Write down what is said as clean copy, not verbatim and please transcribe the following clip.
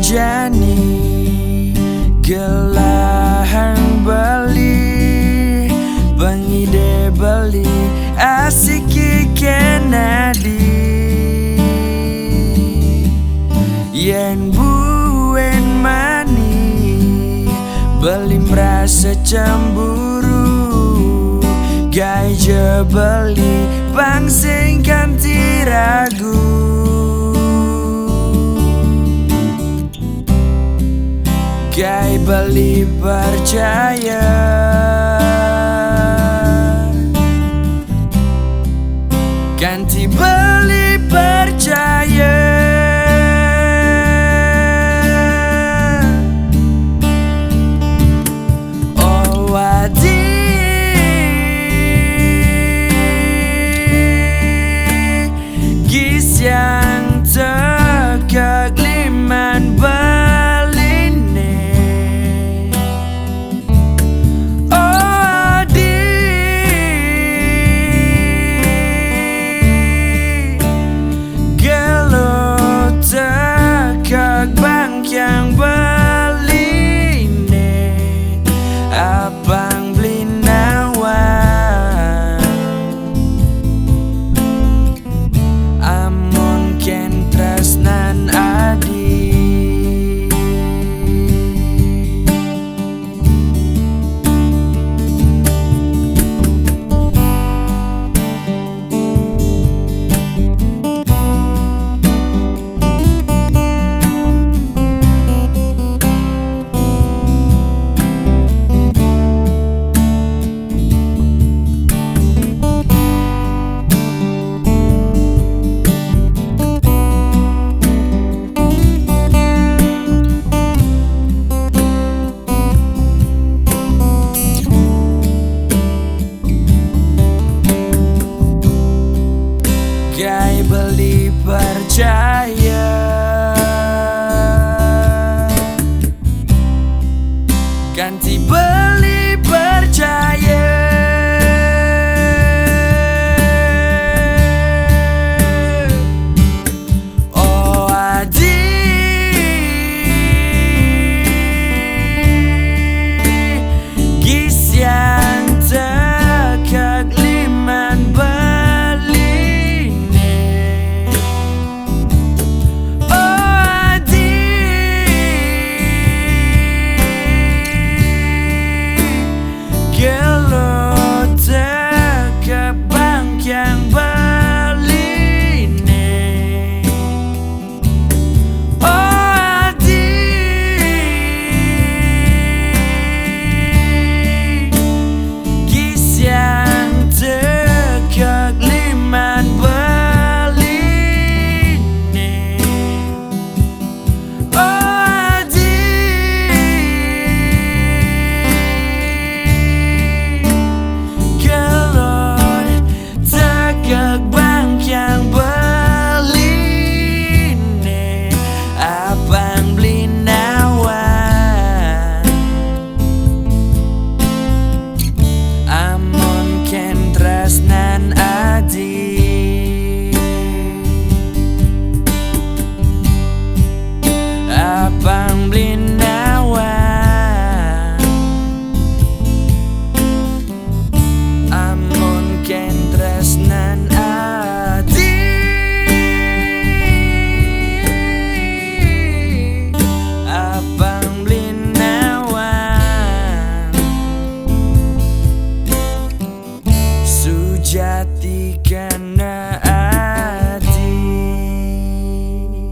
Jani gelahan beli pengide beli asik kenadi yen buen mani beli merasa cemburu gaya beli pangsing kanti ragu gai beli percaya ganti beli percaya oh wadi gis yang tegak liman yang beli ne abang beli nawang amun ken tresnan adi gai beli percaya ganti beli percaya oh adi gis yang tegak liman yang beli ne oh adi gis yang tegak liman beli ne oh adi bank yang beli ne abang beli nawang amun ken tresnan adi abang beli